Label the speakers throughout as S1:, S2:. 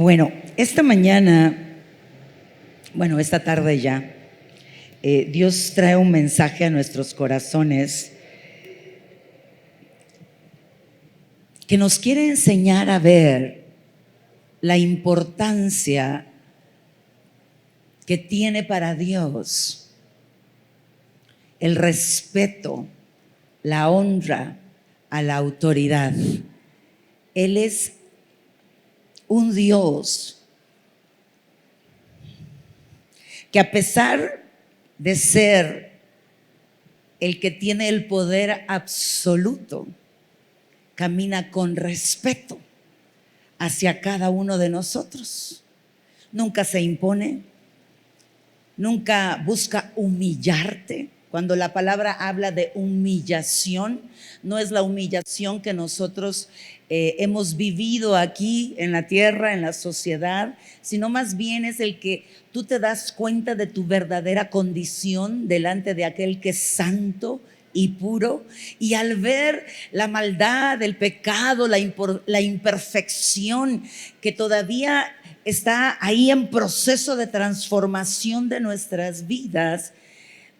S1: Bueno, esta mañana, esta tarde ya, Dios trae un mensaje a nuestros corazones que nos quiere enseñar a ver la importancia que tiene para Dios el respeto, la honra a la autoridad. Él es un Dios que, a pesar de ser el que tiene el poder absoluto, camina con respeto hacia cada uno de nosotros. Nunca se impone, nunca busca humillarte. Cuando la palabra habla de humillación, no es la humillación que nosotros hemos vivido aquí en la tierra, en la sociedad, sino más bien es el que tú te das cuenta de tu verdadera condición delante de aquel que es santo y puro, y al ver la maldad, el pecado, la imperfección que todavía está ahí en proceso de transformación de nuestras vidas,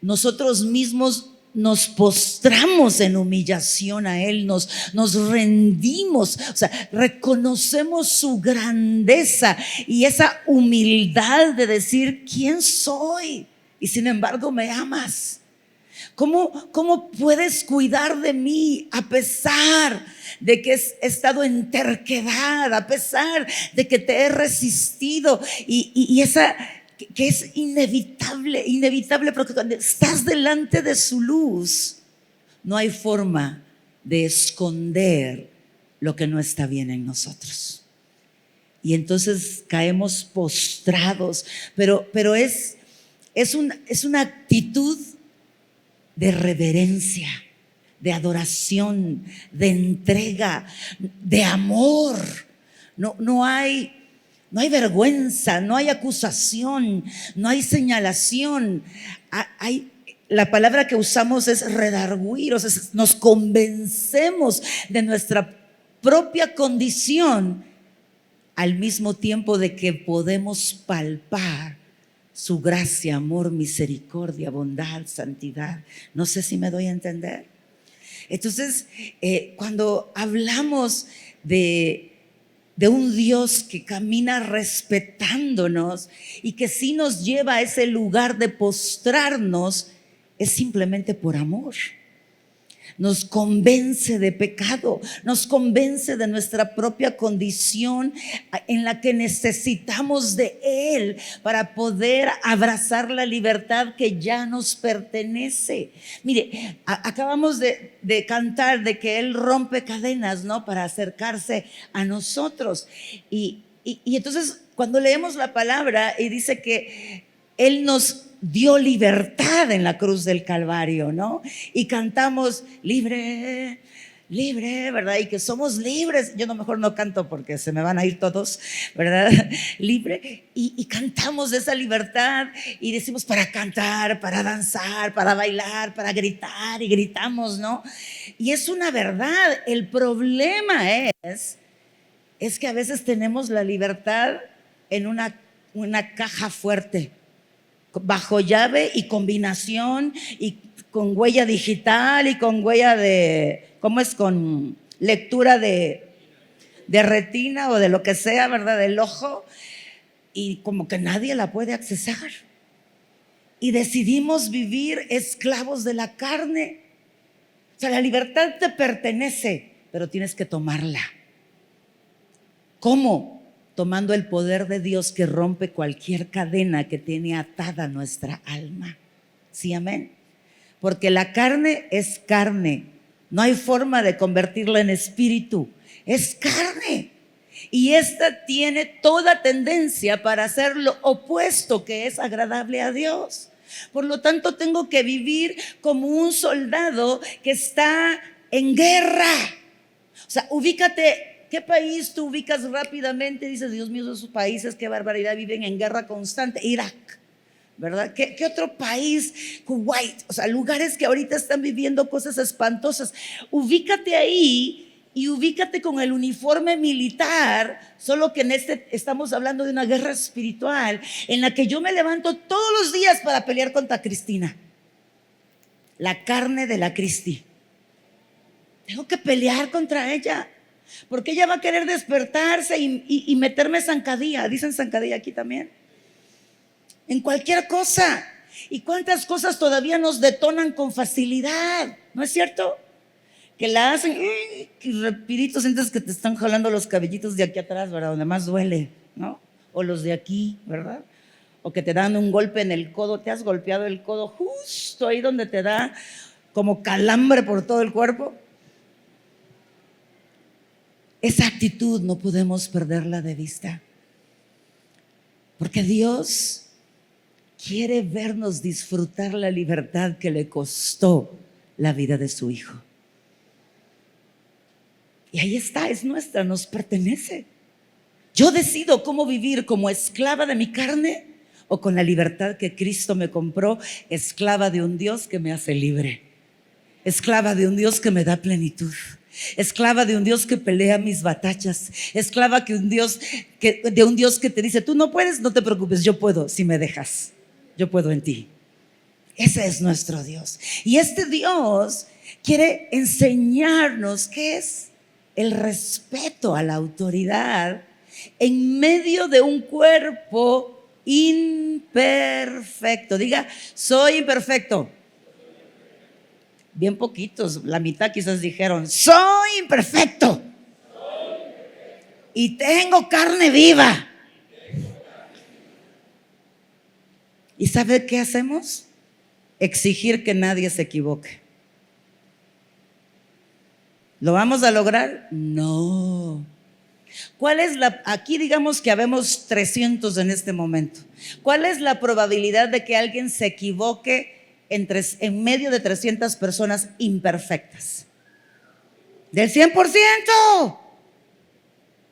S1: nosotros mismos nos postramos en humillación a Él, nos rendimos, o sea, reconocemos su grandeza y esa humildad de decir: ¿quién soy? Y sin embargo me amas. ¿Cómo puedes cuidar de mí a pesar de que he estado en terquedad, a pesar de que te he resistido? Y esa que es inevitable, porque cuando estás delante de su luz, no hay forma de esconder lo que no está bien en nosotros. Y entonces caemos postrados, pero es una actitud de reverencia, de adoración, de entrega, de amor. No hay vergüenza, no hay acusación, no hay señalación. La palabra que usamos es redarguir, o sea, nos convencemos de nuestra propia condición al mismo tiempo de que podemos palpar su gracia, amor, misericordia, bondad, santidad. No sé si me doy a entender. Entonces, cuando hablamos de un Dios que camina respetándonos y que sí nos lleva a ese lugar de postrarnos, es simplemente por amor. Nos convence de pecado, nos convence de nuestra propia condición en la que necesitamos de Él para poder abrazar la libertad que ya nos pertenece. Mire, acabamos de cantar de que Él rompe cadenas, ¿no?, para acercarse a nosotros. Y entonces cuando leemos la palabra y dice que Él nos dio libertad en la cruz del Calvario, ¿no? Y cantamos libre, libre, ¿verdad? Y que somos libres. Yo mejor no canto porque se me van a ir todos, ¿verdad? Libre. Y cantamos de esa libertad y decimos para cantar, para danzar, para bailar, para gritar, y gritamos, ¿no? Y es una verdad. El problema es que a veces tenemos la libertad en una caja fuerte, bajo llave y combinación, y con huella digital y con huella con lectura de retina o de lo que sea, ¿verdad?, del ojo, y como que nadie la puede accesar. Y decidimos vivir esclavos de la carne. O sea, la libertad te pertenece, pero tienes que tomarla. ¿Cómo? Tomando el poder de Dios que rompe cualquier cadena que tiene atada nuestra alma. ¿Sí, amén? Porque la carne es carne. No hay forma de convertirla en espíritu. Es carne. Y esta tiene toda tendencia para hacer lo opuesto, que es agradable a Dios. Por lo tanto, tengo que vivir como un soldado que está en guerra. O sea, ubícate. ¿Qué país tú ubicas rápidamente? Dices: Dios mío, esos países, qué barbaridad, viven en guerra constante. Irak, ¿verdad? ¿Qué otro país? Kuwait. O sea, lugares que ahorita están viviendo cosas espantosas. Ubícate ahí y ubícate con el uniforme militar, solo que en estamos hablando de una guerra espiritual en la que yo me levanto todos los días para pelear contra Cristina, la carne de la Cristi. Tengo que pelear contra ella, porque ella va a querer despertarse y meterme zancadilla. Dicen zancadilla aquí también, en cualquier cosa. ¿Y cuántas cosas todavía nos detonan con facilidad? ¿No es cierto? Que la hacen y rapidito sientes que te están jalando los cabellitos de aquí atrás, ¿verdad? Donde más duele, ¿no? O los de aquí, ¿verdad? O que te dan un golpe en el codo. Te has golpeado el codo justo ahí donde te da como calambre por todo el cuerpo. Esa actitud no podemos perderla de vista, porque Dios quiere vernos disfrutar la libertad que le costó la vida de su Hijo. Y ahí está, es nuestra, nos pertenece. Yo decido cómo vivir, como esclava de mi carne o con la libertad que Cristo me compró, esclava de un Dios que me hace libre, esclava de un Dios que me da plenitud, esclava de un Dios que pelea mis batallas, esclava de un Dios que te dice: tú no puedes, no te preocupes, yo puedo si me dejas, yo puedo en ti. Ese es nuestro Dios. Y este Dios quiere enseñarnos qué es el respeto a la autoridad en medio de un cuerpo imperfecto. Diga: soy imperfecto. Bien poquitos, la mitad quizás dijeron: soy imperfecto y tengo carne viva. ¿Y sabe qué hacemos? Exigir que nadie se equivoque. ¿Lo vamos a lograr? No. ¿Cuál es aquí digamos que habemos 300 en este momento? ¿Cuál es la probabilidad de que alguien se equivoque en medio de 300 personas imperfectas? ¿Del 100%?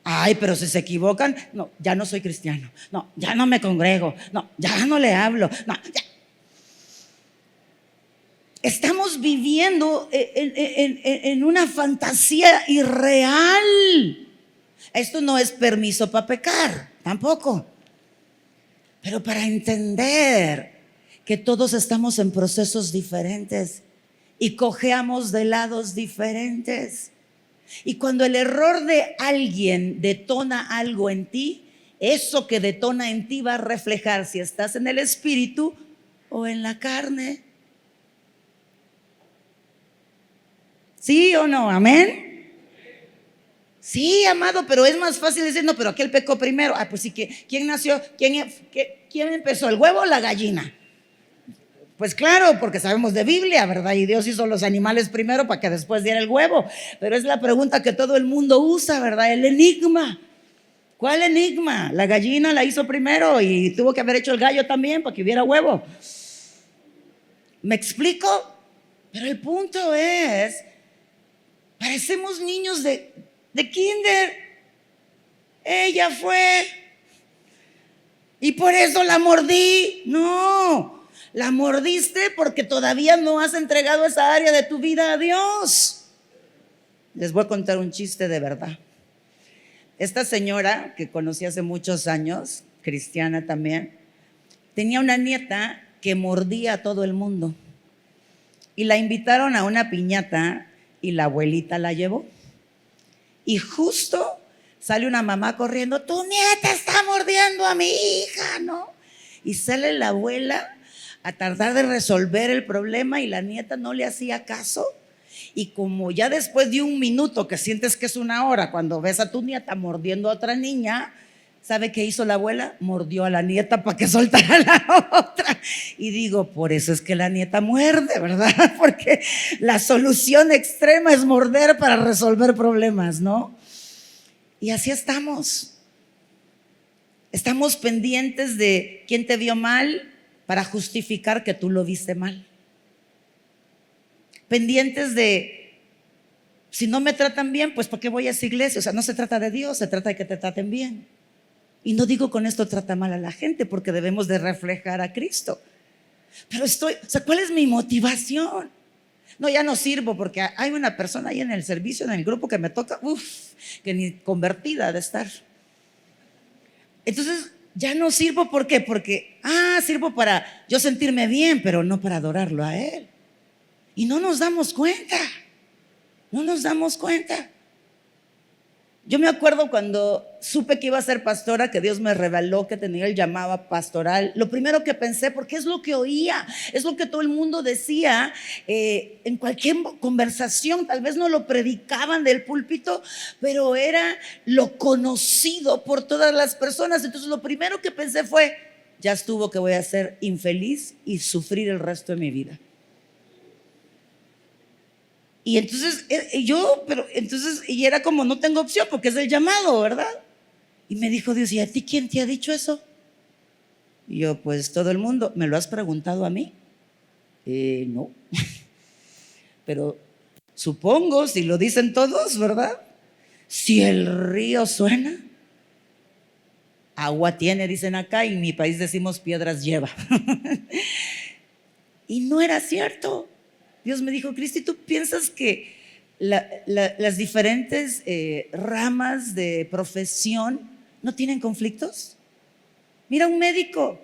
S1: Ay, pero si se equivocan, no, ya no soy cristiano, no, ya no me congrego, no, ya no le hablo, no, ya. Estamos viviendo en una fantasía irreal. Esto no es permiso para pecar, tampoco. Pero para entender que todos estamos en procesos diferentes y cojeamos de lados diferentes. Y cuando el error de alguien detona algo en ti, eso que detona en ti va a reflejar si estás en el espíritu o en la carne. ¿Sí o no? ¿Amén? Sí, amado, pero es más fácil decir: no, pero aquel pecó primero. Ah, pues sí, ¿quién nació? ¿Quién empezó, el huevo o la gallina? Pues claro, porque sabemos de Biblia, ¿verdad? Y Dios hizo los animales primero para que después diera el huevo. Pero es la pregunta que todo el mundo usa, ¿verdad? El enigma. ¿Cuál enigma? La gallina la hizo primero y tuvo que haber hecho el gallo también para que hubiera huevo. ¿Me explico? Pero el punto es, parecemos niños de kinder. Ella fue y por eso la mordí. No, la mordiste porque todavía no has entregado esa área de tu vida a Dios. Les voy a contar un chiste de verdad. Esta señora que conocí hace muchos años, cristiana también, tenía una nieta que mordía a todo el mundo. Y la invitaron a una piñata y la abuelita la llevó. Y justo sale una mamá corriendo: tu nieta está mordiendo a mi hija, ¿no? Y sale la abuela a tratar de resolver el problema y la nieta no le hacía caso. Y como ya después de un minuto, que sientes que es una hora, cuando ves a tu nieta mordiendo a otra niña, ¿sabe qué hizo la abuela? Mordió a la nieta para que soltara a la otra. Y digo, por eso es que la nieta muerde, ¿verdad? Porque la solución extrema es morder para resolver problemas, ¿no? Y así estamos. Estamos pendientes de quién te vio mal para justificar que tú lo viste mal. Pendientes de, si no me tratan bien, pues ¿por qué voy a esa iglesia? O sea, no se trata de Dios, se trata de que te traten bien. Y no digo con esto trata mal a la gente, porque debemos de reflejar a Cristo. Pero ¿cuál es mi motivación? No, ya no sirvo porque hay una persona ahí en el servicio, en el grupo que me toca, que ni convertida de estar. Entonces, ya no sirvo, ¿por qué? Porque, sirvo para yo sentirme bien, pero no para adorarlo a Él. Y no nos damos cuenta, no nos damos cuenta. Yo me acuerdo cuando supe que iba a ser pastora, que Dios me reveló que tenía el llamado pastoral. Lo primero que pensé, porque es lo que oía, es lo que todo el mundo decía en cualquier conversación. Tal vez no lo predicaban del púlpito, pero era lo conocido por todas las personas. Entonces lo primero que pensé fue, ya estuvo, que voy a ser infeliz y sufrir el resto de mi vida. Y entonces y era como, no tengo opción porque es el llamado, ¿verdad? Y me dijo Dios, ¿y a ti quién te ha dicho eso? Y yo, pues todo el mundo. ¿Me lo has preguntado a mí? No. Pero supongo, si lo dicen todos, ¿verdad? Si el río suena, agua tiene, dicen acá, y en mi país decimos piedras lleva. Y no era cierto. Dios me dijo, Cristi, ¿tú piensas que las diferentes ramas de profesión no tienen conflictos? Mira, un médico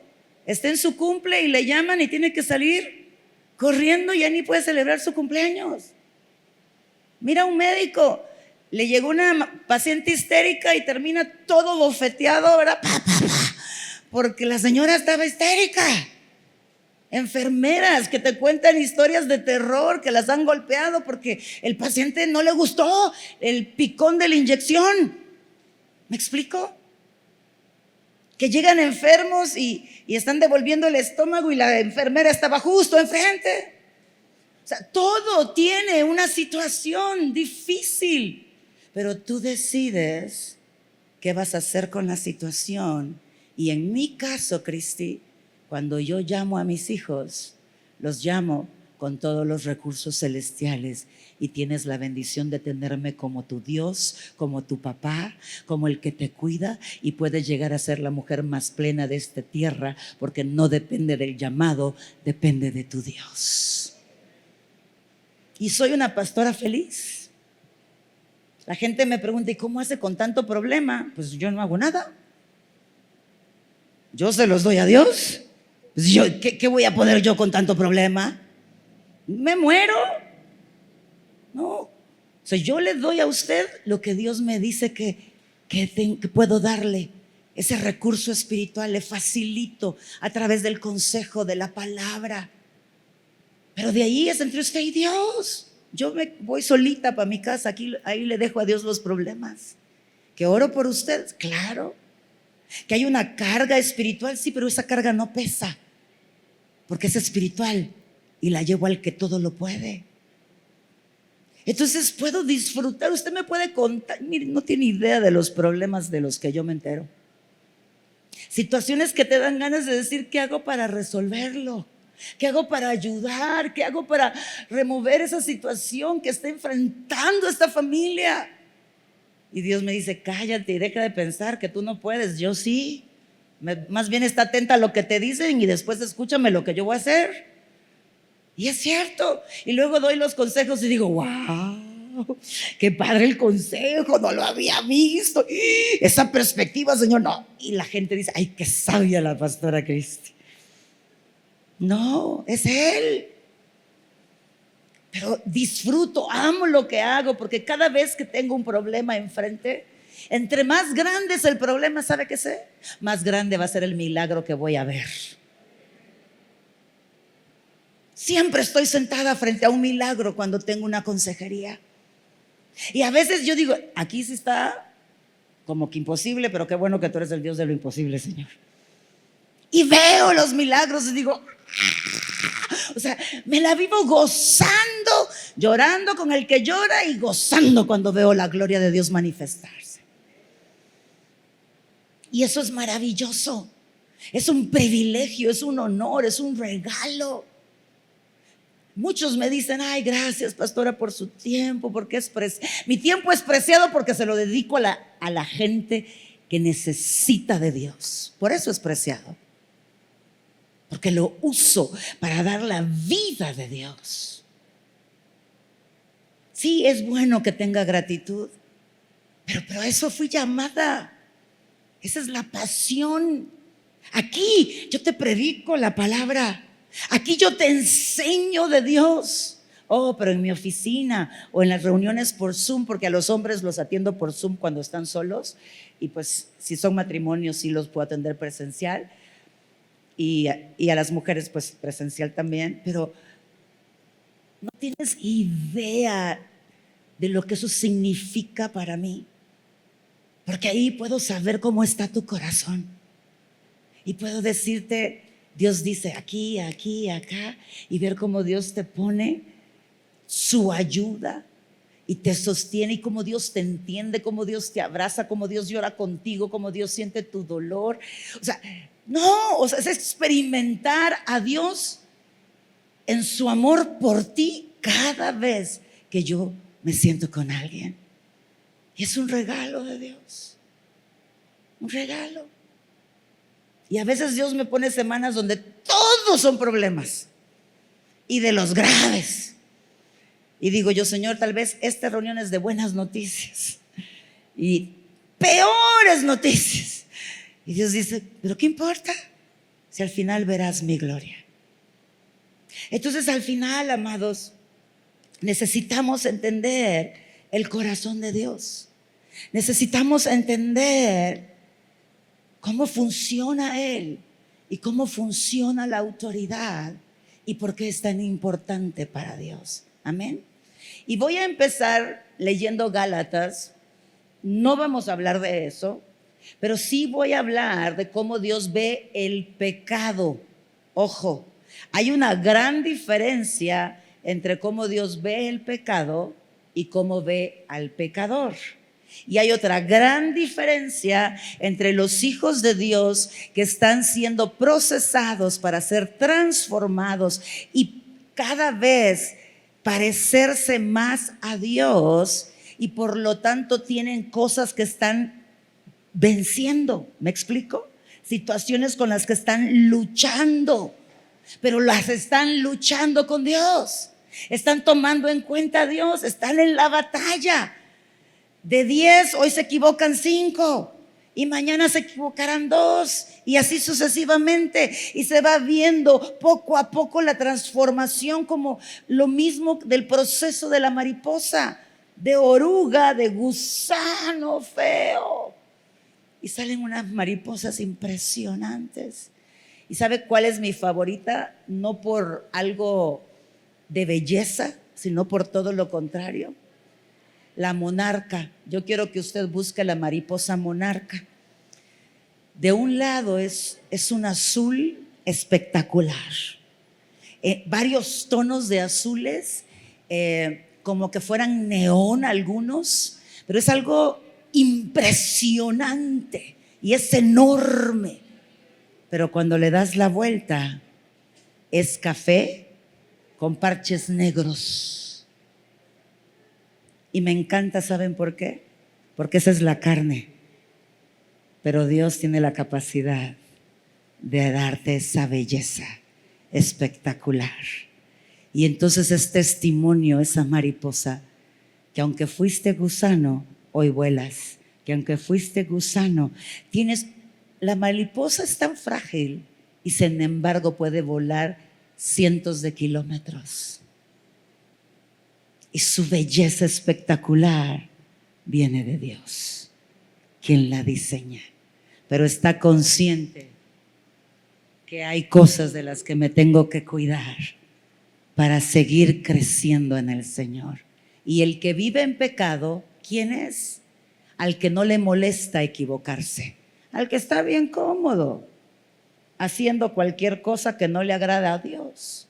S1: está en su cumple y le llaman y tiene que salir corriendo, ya ni puede celebrar su cumpleaños. Mira, un médico, le llegó una paciente histérica y termina todo bofeteado, ¿verdad? Porque la señora estaba histérica. Enfermeras que te cuentan historias de terror, que las han golpeado porque el paciente no le gustó el picón de la inyección. ¿Me explico? Que llegan enfermos y están devolviendo el estómago y la enfermera estaba justo enfrente. O sea, todo tiene una situación difícil, pero tú decides qué vas a hacer con la situación. Y en mi caso, Cristi, cuando yo llamo a mis hijos, los llamo con todos los recursos celestiales y tienes la bendición de tenerme como tu Dios, como tu papá, como el que te cuida, y puedes llegar a ser la mujer más plena de esta tierra porque no depende del llamado, depende de tu Dios. Y soy una pastora feliz. La gente me pregunta, ¿y cómo hace con tanto problema? Pues yo no hago nada. Yo se los doy a Dios. Pues ¿qué voy a poner yo con tanto problema? ¿Me muero? No. O sea, yo le doy a usted lo que Dios me dice que puedo darle. Ese recurso espiritual le facilito a través del consejo, de la palabra. Pero de ahí es entre usted y Dios. Yo me voy solita para mi casa. Ahí le dejo a Dios los problemas. ¿Que oro por usted? Claro. ¿Que hay una carga espiritual? Sí, pero esa carga no pesa, porque es espiritual y la llevo al que todo lo puede. Entonces puedo disfrutar. Usted me puede contar, mire, no tiene idea de los problemas de los que yo me entero. Situaciones que te dan ganas de decir, ¿qué hago para resolverlo? ¿Qué hago para ayudar? ¿Qué hago para remover esa situación que está enfrentando esta familia? Y Dios me dice, cállate y deja de pensar que tú no puedes. Yo sí. Más bien está atenta a lo que te dicen y después escúchame lo que yo voy a hacer. Y es cierto. Y luego doy los consejos y digo, wow, qué padre el consejo, no lo había visto. Esa perspectiva, Señor, no. Y la gente dice, ay, qué sabia la pastora Cristi. No, es Él. Pero disfruto, amo lo que hago, porque cada vez que tengo un problema enfrente, entre más grande es el problema, ¿sabe qué sé? Más grande va a ser el milagro que voy a ver. Siempre estoy sentada frente a un milagro cuando tengo una consejería. Y a veces yo digo, aquí sí está como que imposible, pero qué bueno que tú eres el Dios de lo imposible, Señor. Y veo los milagros y digo, o sea, me la vivo gozando, llorando con el que llora y gozando cuando veo la gloria de Dios manifestarse. Y eso es maravilloso. Es un privilegio, es un honor, es un regalo. Muchos me dicen, ay, gracias, pastora, por su tiempo, porque mi tiempo es preciado porque se lo dedico a la gente que necesita de Dios. Por eso es preciado. Porque lo uso para dar la vida de Dios. Sí, es bueno que tenga gratitud, pero a eso fui llamada. Esa es la pasión. Aquí yo te predico la palabra. Aquí yo te enseño de Dios. Oh, pero en mi oficina o en las reuniones por Zoom, porque a los hombres los atiendo por Zoom cuando están solos, y pues si son matrimonios sí los puedo atender presencial, y a las mujeres pues presencial también, pero no tienes idea de lo que eso significa para mí, porque ahí puedo saber cómo está tu corazón y puedo decirte, Dios dice aquí, aquí, acá, y ver cómo Dios te pone su ayuda y te sostiene, y cómo Dios te entiende, cómo Dios te abraza, cómo Dios llora contigo, cómo Dios siente tu dolor. O sea, no, o sea, es experimentar a Dios en su amor por ti cada vez que yo me siento con alguien. Y es un regalo de Dios, un regalo. Y a veces Dios me pone semanas donde todos son problemas, y de los graves. Y digo yo, Señor, tal vez esta reunión es de buenas noticias y peores noticias. Y Dios dice, pero ¿qué importa? Si al final verás mi gloria. Entonces al final, amados, necesitamos entender el corazón de Dios. Necesitamos entender cómo funciona Él y cómo funciona la autoridad y por qué es tan importante para Dios. Amén. Y voy a empezar leyendo Gálatas. No vamos a hablar de eso, pero sí voy a hablar de cómo Dios ve el pecado. Ojo, hay una gran diferencia entre cómo Dios ve el pecado y cómo ve al pecador. Y hay otra gran diferencia entre los hijos de Dios que están siendo procesados para ser transformados y cada vez parecerse más a Dios, y por lo tanto tienen cosas que están venciendo. ¿Me explico? Situaciones con las que están luchando, pero las están luchando con Dios. Están tomando en cuenta a Dios, están en la batalla. De 10, hoy se equivocan 5 y mañana se equivocarán 2 y así sucesivamente. Y se va viendo poco a poco la transformación, como lo mismo del proceso de la mariposa, de oruga, de gusano feo. Y salen unas mariposas impresionantes. ¿Y sabe cuál es mi favorita? No por algo de belleza, sino por todo lo contrario. La monarca. Yo quiero que usted busque la mariposa monarca. De un lado es un azul espectacular, varios tonos de azules, como que fueran neón algunos, pero es algo impresionante y es enorme. Pero cuando le das la vuelta es café con parches negros. Y me encanta, ¿saben por qué? Porque esa es la carne. Pero Dios tiene la capacidad de darte esa belleza espectacular. Y entonces es testimonio esa mariposa, que aunque fuiste gusano, hoy vuelas. Que aunque fuiste gusano, la mariposa es tan frágil y sin embargo puede volar cientos de kilómetros. Y su belleza espectacular viene de Dios, quien la diseña. Pero está consciente que hay cosas de las que me tengo que cuidar para seguir creciendo en el Señor. Y el que vive en pecado, ¿quién es? Al que no le molesta equivocarse, al que está bien cómodo haciendo cualquier cosa que no le agrada a Dios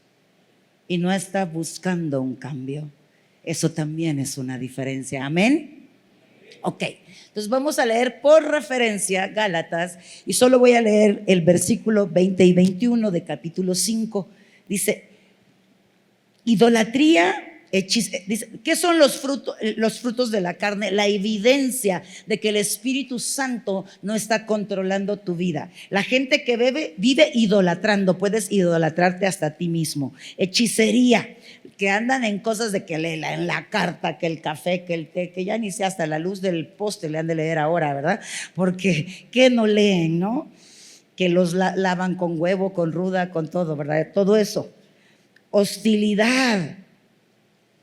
S1: y no está buscando un cambio. Eso también es una diferencia. Amén. Ok, entonces vamos a leer por referencia Gálatas, y solo voy a leer el versículo 20 y 21 de capítulo 5. Dice, idolatría, dice, ¿qué son los frutos de la carne? La evidencia de que el Espíritu Santo no está controlando tu vida. La gente que vive idolatrando, puedes idolatrarte hasta a ti mismo. Hechicería, que andan en cosas de que leen en la carta, que el café, que el té, que ya ni sé, hasta la luz del poste le han de leer ahora, ¿verdad? Porque, ¿qué no leen, no? Que los lavan con huevo, con ruda, con todo, ¿verdad? Todo eso. Hostilidad.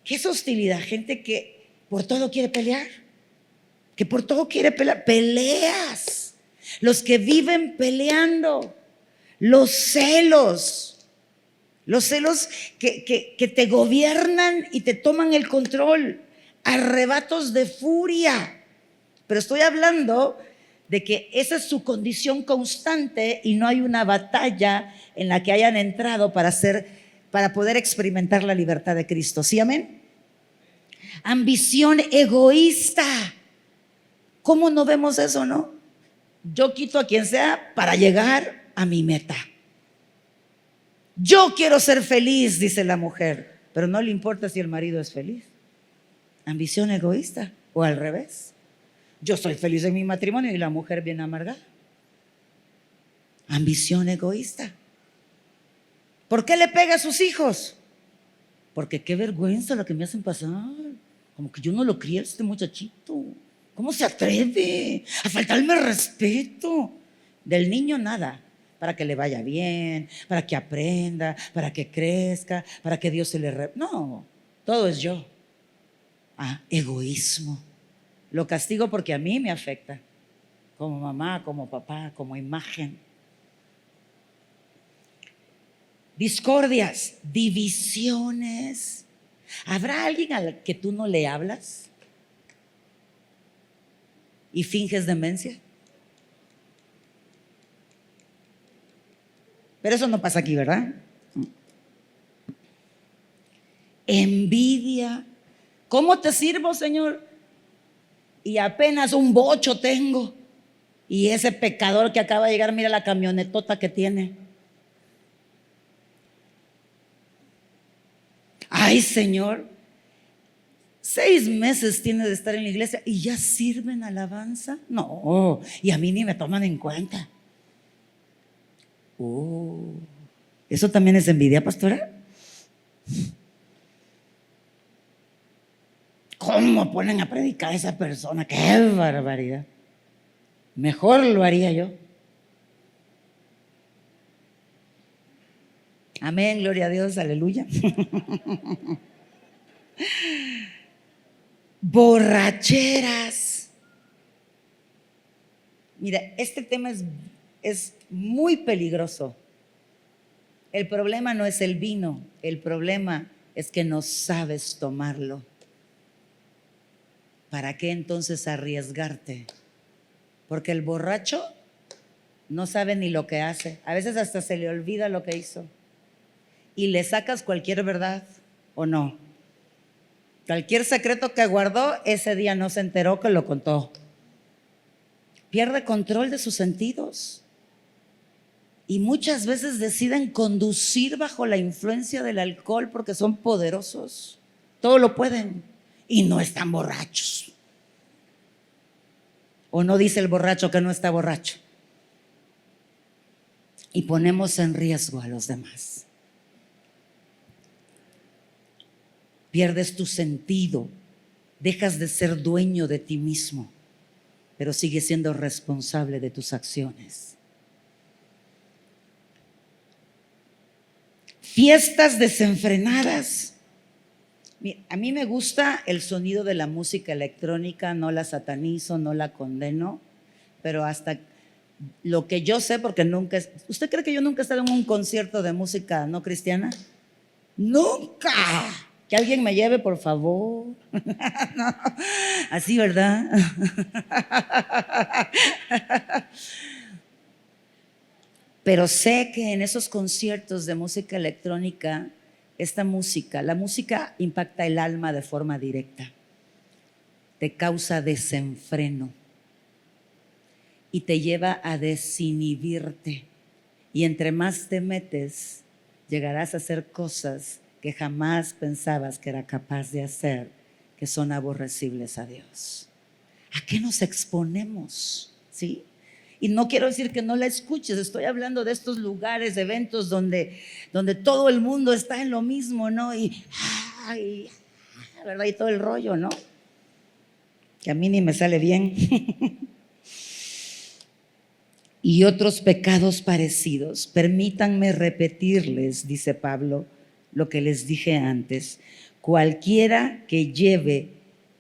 S1: ¿Qué es hostilidad? Gente que por todo quiere pelear. Que por todo quiere pelear. Peleas. Los que viven peleando. Los celos. Los celos que te gobiernan y te toman el control. Arrebatos de furia. Pero estoy hablando de que esa es su condición constante y no hay una batalla en la que hayan entrado para poder experimentar la libertad de Cristo. ¿Sí, amén? Ambición egoísta. ¿Cómo no vemos eso, no? Yo quito a quien sea para llegar a mi meta. Yo quiero ser feliz, dice la mujer, pero no le importa si el marido es feliz. Ambición egoísta, o al revés. Yo soy feliz en mi matrimonio y la mujer bien amargada. Ambición egoísta. ¿Por qué le pega a sus hijos? Porque qué vergüenza lo que me hacen pasar. Como que yo no lo crié a este muchachito. ¿Cómo se atreve a faltarme el respeto? Del niño nada. Para que le vaya bien, para que aprenda, para que crezca, para que Dios se le... No, todo es yo. Egoísmo. Lo castigo porque a mí me afecta. Como mamá, como papá, como imagen. Discordias, divisiones. ¿Habrá alguien al que tú no le hablas y finges demencia? Pero eso no pasa aquí, ¿verdad? Envidia. ¿Cómo te sirvo, Señor? Y apenas un bocho tengo. Y ese pecador que acaba de llegar, mira la camionetota que tiene. Ay, Señor, 6 meses tiene de estar en la iglesia y ya sirven alabanza. No, y a mí ni me toman en cuenta. ¿Eso también es envidia, pastora? ¿Cómo ponen a predicar a esa persona? ¡Qué barbaridad! Mejor lo haría yo. Amén, gloria a Dios, aleluya. Borracheras. Mira, este tema es muy peligroso. El problema no es el vino, el problema es que no sabes tomarlo. ¿Para qué entonces arriesgarte? Porque el borracho no sabe ni lo que hace. A veces hasta se le olvida lo que hizo. Y le sacas cualquier verdad, ¿o no? Cualquier secreto que guardó, ese día no se enteró que lo contó. Pierde control de sus sentidos. Y muchas veces deciden conducir bajo la influencia del alcohol porque son poderosos. Todo lo pueden y no están borrachos. ¿O no dice el borracho que no está borracho? Y ponemos en riesgo a los demás. Pierdes tu sentido, dejas de ser dueño de ti mismo, pero sigues siendo responsable de tus acciones. Fiestas desenfrenadas. A mí me gusta el sonido de la música electrónica, no la satanizo, no la condeno, pero hasta lo que yo sé, porque nunca... ¿Usted cree que yo nunca he estado en un concierto de música no cristiana? ¡Nunca! Que alguien me lleve, por favor. No, así, ¿verdad? Pero sé que en esos conciertos de música electrónica, la música impacta el alma de forma directa. Te causa desenfreno y te lleva a desinhibirte. Y entre más te metes, llegarás a hacer cosas que jamás pensabas que era capaz de hacer, que son aborrecibles a Dios. ¿A qué nos exponemos? ¿Sí? Y no quiero decir que no la escuches, estoy hablando de estos lugares, eventos donde todo el mundo está en lo mismo, ¿no? Y y, ¿verdad? Y todo el rollo, ¿no? Que a mí ni me sale bien. Y otros pecados parecidos. Permítanme repetirles, dice Pablo, lo que les dije antes. Cualquiera que lleve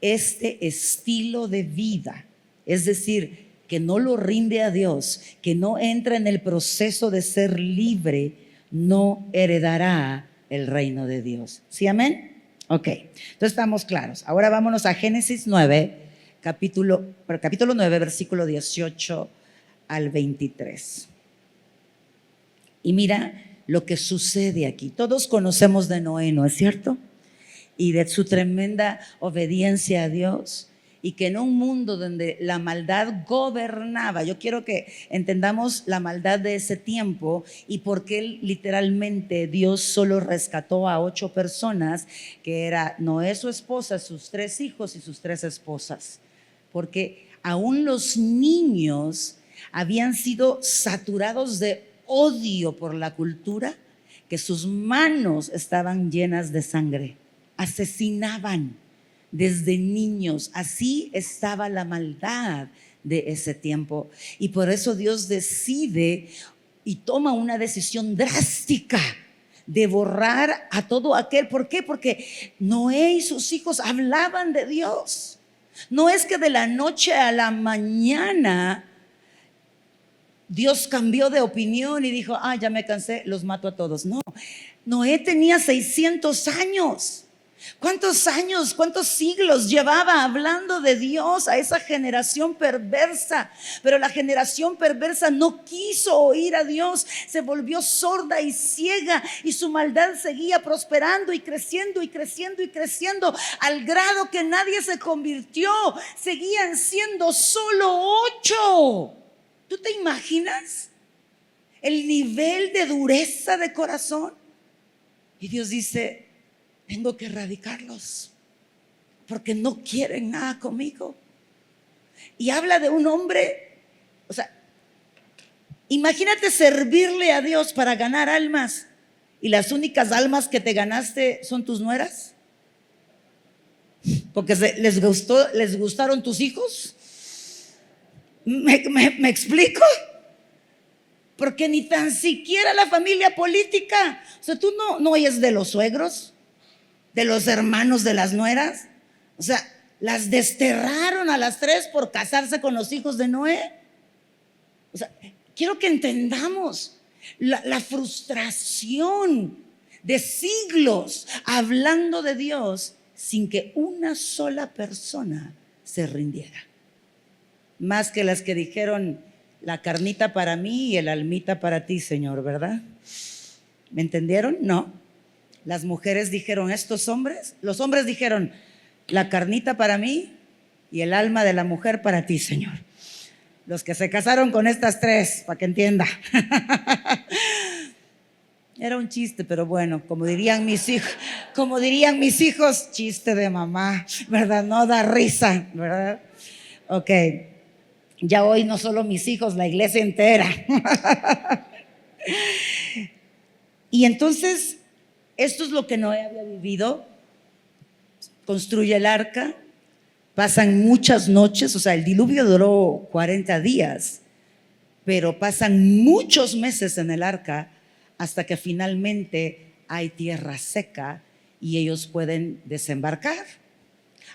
S1: este estilo de vida, es decir, que no lo rinde a Dios, que no entra en el proceso de ser libre, no heredará el reino de Dios. ¿Sí, amén? Ok, entonces estamos claros. Ahora vámonos a Génesis 9, capítulo 9, versículo 18 al 23. Y mira lo que sucede aquí. Todos conocemos de Noé, ¿no es cierto? Y de su tremenda obediencia a Dios, y que en un mundo donde la maldad gobernaba, yo quiero que entendamos la maldad de ese tiempo y por qué literalmente Dios solo rescató a 8 personas, que era Noé, su esposa, sus 3 hijos y sus 3 esposas, porque aún los niños habían sido saturados de odio por la cultura, que sus manos estaban llenas de sangre, asesinaban desde niños. Así estaba la maldad de ese tiempo, y por eso Dios decide y toma una decisión drástica de borrar a todo aquel. ¿Por qué? Porque Noé y sus hijos hablaban de Dios. No es que de la noche a la mañana Dios cambió de opinión y dijo, ya me cansé, los mato a todos. No, Noé tenía 600 años. ¿Cuántos años, cuántos siglos llevaba hablando de Dios a esa generación perversa? Pero la generación perversa no quiso oír a Dios, se volvió sorda y ciega, y su maldad seguía prosperando y creciendo y creciendo y creciendo, al grado que nadie se convirtió. Seguían siendo solo 8. ¿Tú te imaginas el nivel de dureza de corazón? Y Dios dice, tengo que erradicarlos porque no quieren nada conmigo. Y habla de un hombre, o sea, imagínate servirle a Dios para ganar almas, y las únicas almas que te ganaste son tus nueras, porque les gustaron tus hijos. ¿Me explico? Porque ni tan siquiera la familia política, o sea, tú no oyes de los suegros, de los hermanos de las nueras. O sea, las desterraron a las 3 por casarse con los hijos de Noé. O sea, quiero que entendamos la frustración de siglos hablando de Dios sin que una sola persona se rindiera. Más que las que dijeron, la carnita para mí y el almita para ti, Señor, ¿verdad? ¿Me entendieron? No. Las mujeres dijeron, los hombres dijeron, la carnita para mí y el alma de la mujer para ti, Señor. Los que se casaron con estas 3, para que entienda. Era un chiste, pero bueno, como dirían mis hijos, chiste de mamá, ¿verdad? No da risa, ¿verdad? Ok. Ya hoy no solo mis hijos, la iglesia entera. Y entonces, esto es lo que Noé había vivido. Construye el arca, pasan muchas noches, o sea, el diluvio duró 40 días, pero pasan muchos meses en el arca hasta que finalmente hay tierra seca y ellos pueden desembarcar.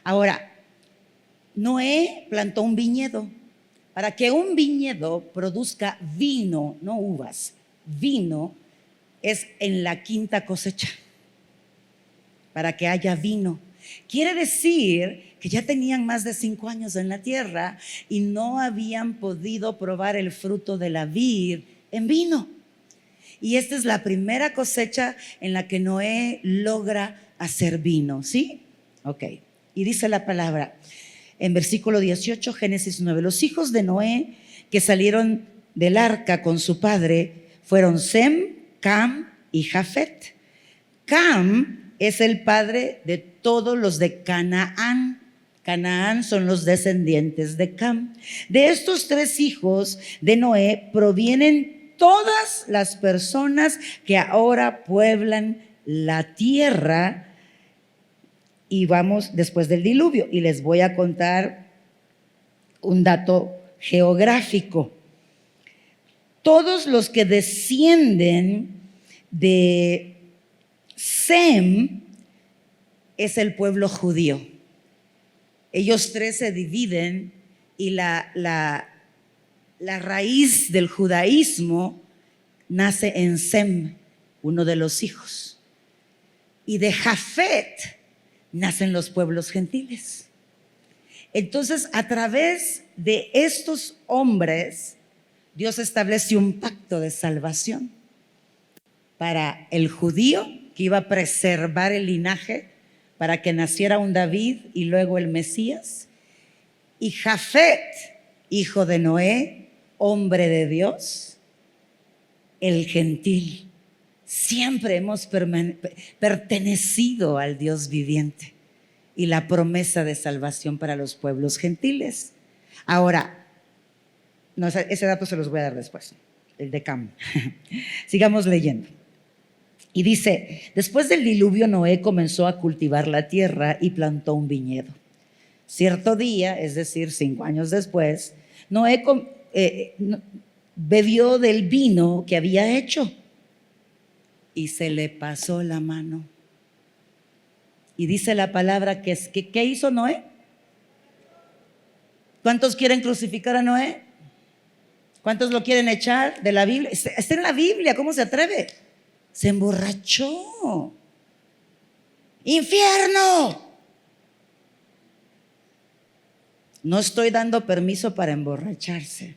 S1: Ahora, Noé plantó un viñedo. Para que un viñedo produzca vino, no uvas, vino es en la 5ª cosecha. Para que haya vino. Quiere decir que ya tenían más de 5 años en la tierra y no habían podido probar el fruto de la vid en vino. Y esta es la primera cosecha en la que Noé logra hacer vino, ¿sí? Ok. Y dice la palabra en versículo 18, Génesis 9, los hijos de Noé que salieron del arca con su padre fueron Sem, Cam y Jafet. Cam es el padre de todos los de Canaán. Canaán son los descendientes de Cam. De estos 3 hijos de Noé provienen todas las personas que ahora pueblan la tierra y vamos después del diluvio. Y les voy a contar un dato geográfico. Todos los que descienden de Sem es el pueblo judío. Ellos tres se dividen y la raíz del judaísmo nace en Sem, uno de los hijos. Y de Jafet nacen los pueblos gentiles. Entonces, a través de estos hombres, Dios establece un pacto de salvación para el judío, que iba a preservar el linaje para que naciera un David y luego el Mesías, y Jafet, hijo de Noé, hombre de Dios, el gentil. Siempre hemos pertenecido al Dios viviente y la promesa de salvación para los pueblos gentiles. Ahora, no, ese dato se los voy a dar después, el de Cam. Sigamos leyendo. Y dice, después del diluvio Noé comenzó a cultivar la tierra y plantó un viñedo. Cierto día, es decir, 5 años después, Noé bebió del vino que había hecho y se le pasó la mano. Y dice la palabra que ¿qué hizo Noé? ¿Cuántos quieren crucificar a Noé? ¿Cuántos lo quieren echar de la Biblia? Está en la Biblia, ¿cómo se atreve? Se emborrachó. ¡Infierno! No estoy dando permiso para emborracharse.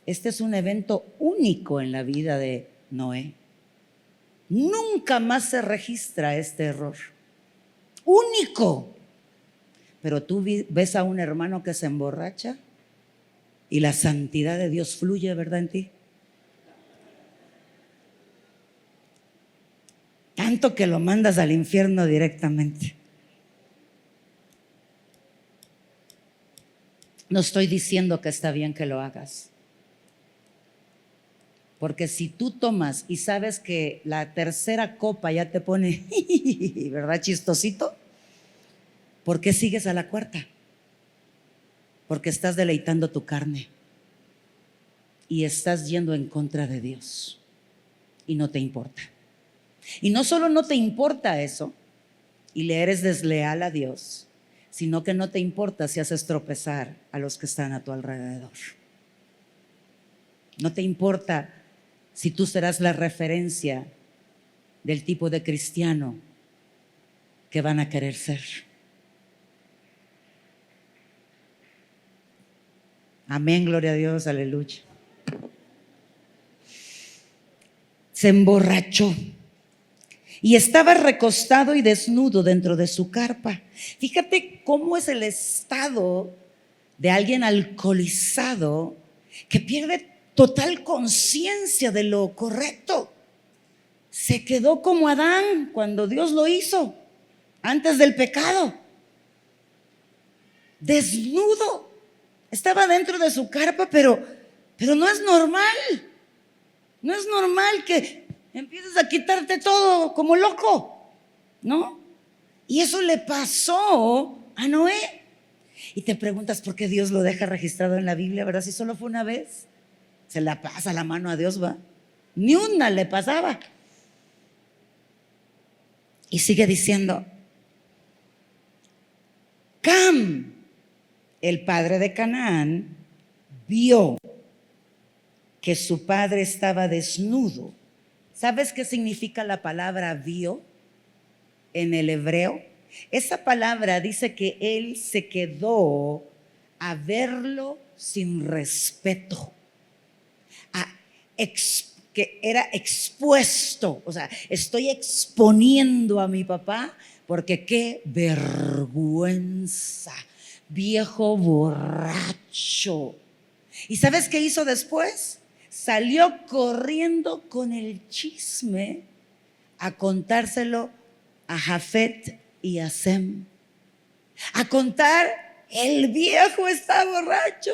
S1: Este es un evento único en la vida de Noé. Nunca más se registra este error. Único. Pero tú ves a un hermano que se emborracha y la santidad de Dios fluye, ¿verdad, en ti? Tanto que lo mandas al infierno directamente. No estoy diciendo que está bien que lo hagas. Porque si tú tomas y sabes que la tercera copa ya te pone, ¿verdad, chistosito? ¿Por qué sigues a la cuarta? Porque estás deleitando tu carne y estás yendo en contra de Dios y no te importa. Y no solo no te importa eso y le eres desleal a Dios, sino que no te importa si haces tropezar a los que están a tu alrededor. No te importa si tú serás la referencia del tipo de cristiano que van a querer ser. Amén, gloria a Dios, aleluya. Se emborrachó y estaba recostado y desnudo dentro de su carpa. Fíjate cómo es el estado de alguien alcoholizado que pierde total conciencia de lo correcto. Se quedó como Adán cuando Dios lo hizo, antes del pecado. Desnudo. Estaba dentro de su carpa, pero no es normal. No es normal que empieces a quitarte todo como loco, ¿no? Y eso le pasó a Noé. Y te preguntas por qué Dios lo deja registrado en la Biblia, ¿verdad? Si solo fue una vez. Se la pasa la mano a Dios, ¿va? Ni una le pasaba. Y sigue diciendo, Cam, el padre de Canaán, vio que su padre estaba desnudo. ¿Sabes qué significa la palabra vio en el hebreo? Esa palabra dice que él se quedó a verlo sin respeto, que era expuesto. O sea, estoy exponiendo a mi papá porque qué vergüenza, viejo borracho. ¿Y sabes qué hizo después? Salió corriendo con el chisme a contárselo a Jafet y a Sem. A contar, el viejo está borracho.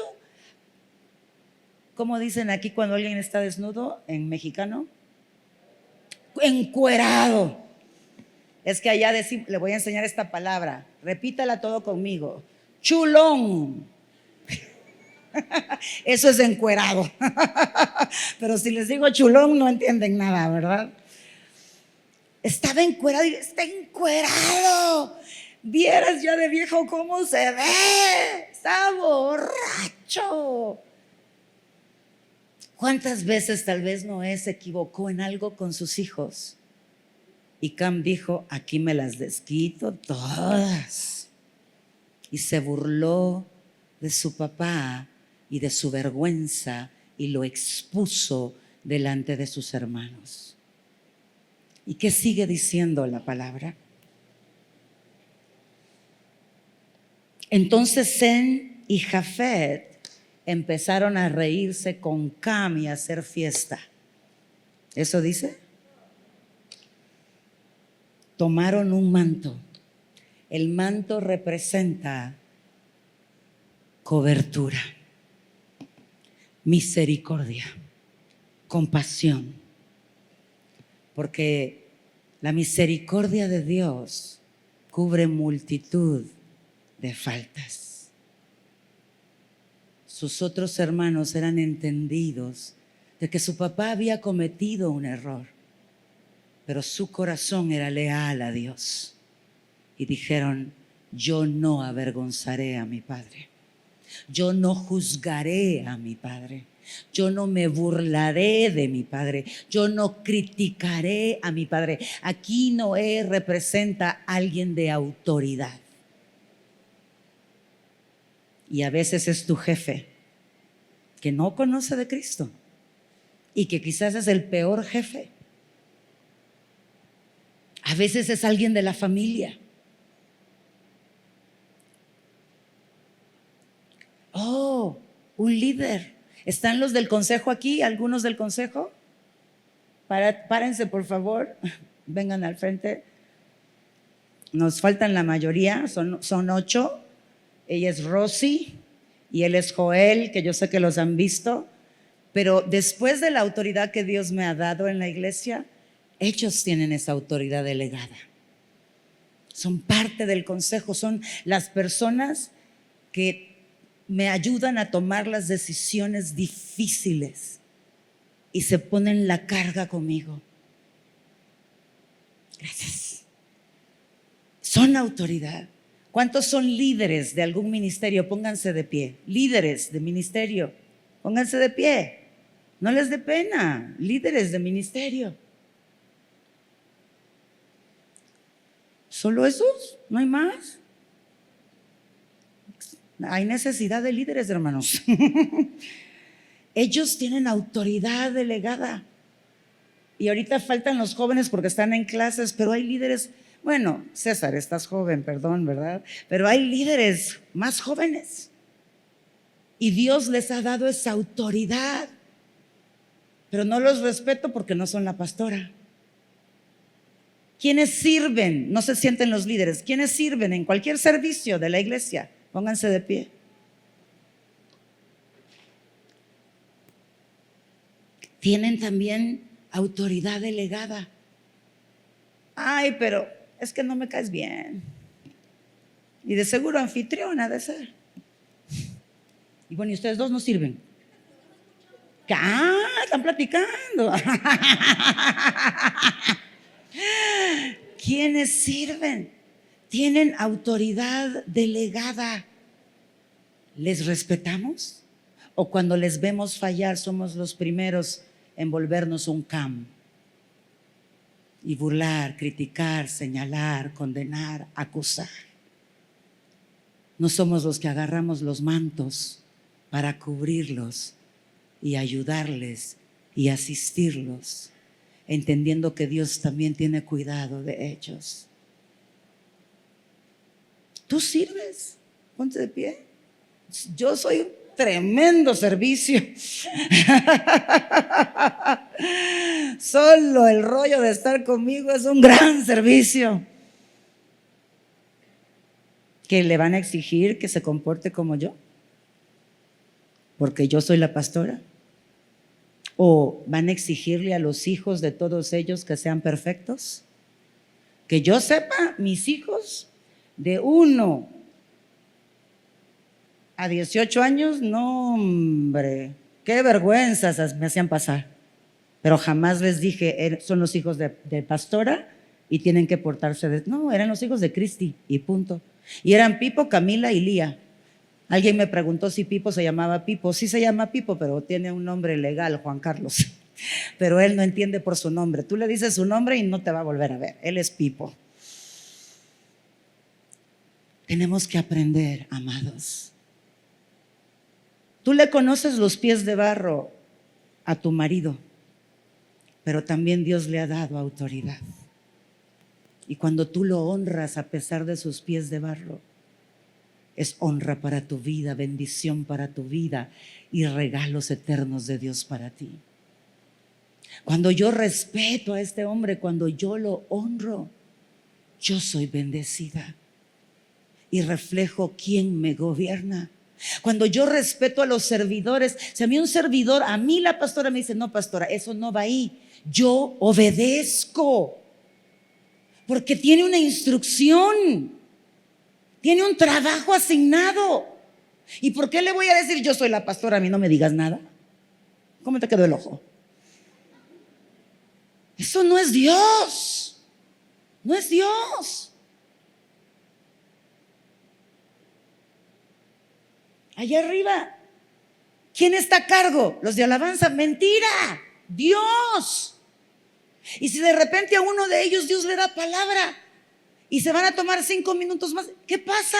S1: ¿Cómo dicen aquí cuando alguien está desnudo en mexicano? Encuerado. Es que allá le voy a enseñar esta palabra. Repítala todo conmigo. Chulón. Eso es encuerado. Pero si les digo chulón no entienden nada, ¿verdad? Estaba encuerado y está encuerado. Vieras ya de viejo cómo se ve. Está borracho. ¿Cuántas veces tal vez Noé se equivocó en algo con sus hijos? Y Cam dijo, aquí me las desquito todas. Y se burló de su papá y de su vergüenza y lo expuso delante de sus hermanos. ¿Y qué sigue diciendo la palabra? Entonces Sem y Jafet empezaron a reírse con Cam y a hacer fiesta. ¿Eso dice? Tomaron un manto. El manto representa cobertura, misericordia, compasión. Porque la misericordia de Dios cubre multitud de faltas. Sus otros hermanos eran entendidos de que su papá había cometido un error, pero su corazón era leal a Dios. Y dijeron, yo no avergonzaré a mi padre. Yo no juzgaré a mi padre. Yo no me burlaré de mi padre. Yo no criticaré a mi padre. Aquí Noé representa a alguien de autoridad. Y a veces es tu jefe que no conoce de Cristo y que quizás es el peor jefe. A veces es alguien de la familia. Oh, un líder. ¿Están los del consejo aquí? ¿Algunos del consejo? Párense, por favor. Vengan al frente. Nos faltan la mayoría, son 8. Ella es Rosy y él es Joel, que yo sé que los han visto. Pero después de la autoridad que Dios me ha dado en la iglesia, ellos tienen esa autoridad delegada. Son parte del consejo, son las personas que me ayudan a tomar las decisiones difíciles y se ponen la carga conmigo. Gracias. Son autoridad. ¿Cuántos son líderes de algún ministerio? Pónganse de pie. Líderes de ministerio, pónganse de pie. No les dé pena. Líderes de ministerio. ¿Solo esos? ¿No hay más? Hay necesidad de líderes, hermanos. Ellos tienen autoridad delegada. Y ahorita faltan los jóvenes porque están en clases, pero hay líderes. Bueno, César, estás joven, perdón, ¿verdad? Pero hay líderes más jóvenes. Y Dios les ha dado esa autoridad. Pero no los respeto porque no son la pastora. ¿Quiénes sirven? No se sienten los líderes. ¿Quiénes sirven en cualquier servicio de la iglesia? Pónganse de pie. Tienen también autoridad delegada. Ay, pero es que no me caes bien. Y de seguro anfitriona de ser. Y bueno, y ustedes dos no sirven. Ah, están platicando. ¿Quiénes sirven? Tienen autoridad delegada. ¿Les respetamos? ¿O cuando les vemos fallar somos los primeros en volvernos un Cam? Y burlar, criticar, señalar, condenar, acusar. No somos los que agarramos los mantos para cubrirlos y ayudarles y asistirlos, entendiendo que Dios también tiene cuidado de ellos. ¿Tú sirves? Ponte de pie. Yo soy un tremendo servicio. Solo el rollo de estar conmigo es un gran servicio. ¿Que le van a exigir que se comporte como yo? Porque yo soy la pastora. ¿O van a exigirle a los hijos de todos ellos que sean perfectos? Que yo sepa, mis hijos de 1 a 18 años, no, hombre, qué vergüenzas me hacían pasar. Pero jamás les dije, son los hijos de pastora y tienen que portarse de... No, eran los hijos de Cristi y punto. Y eran Pipo, Camila y Lía. Alguien me preguntó si Pipo se llamaba Pipo. Sí se llama Pipo, pero tiene un nombre legal, Juan Carlos. Pero él no entiende por su nombre. Tú le dices su nombre y no te va a volver a ver. Él es Pipo. Tenemos que aprender, amados. Tú le conoces los pies de barro a tu marido, pero también Dios le ha dado autoridad. Y cuando tú lo honras a pesar de sus pies de barro, es honra para tu vida, bendición para tu vida y regalos eternos de Dios para ti. Cuando yo respeto a este hombre, cuando yo lo honro, yo soy bendecida y reflejo quién me gobierna. Cuando yo respeto a los servidores, si a mí un servidor, a mí la pastora me dice, no pastora, eso no va ahí, yo obedezco, porque tiene una instrucción, tiene un trabajo asignado. ¿Y por qué le voy a decir yo soy la pastora, a mí no me digas nada? ¿Cómo te quedó el ojo? Eso no es Dios, no es Dios. Allá arriba, ¿quién está a cargo? Los de alabanza. Mentira, Dios. Y si de repente a uno de ellos Dios le da palabra y se van a tomar 5 minutos más, ¿qué pasa?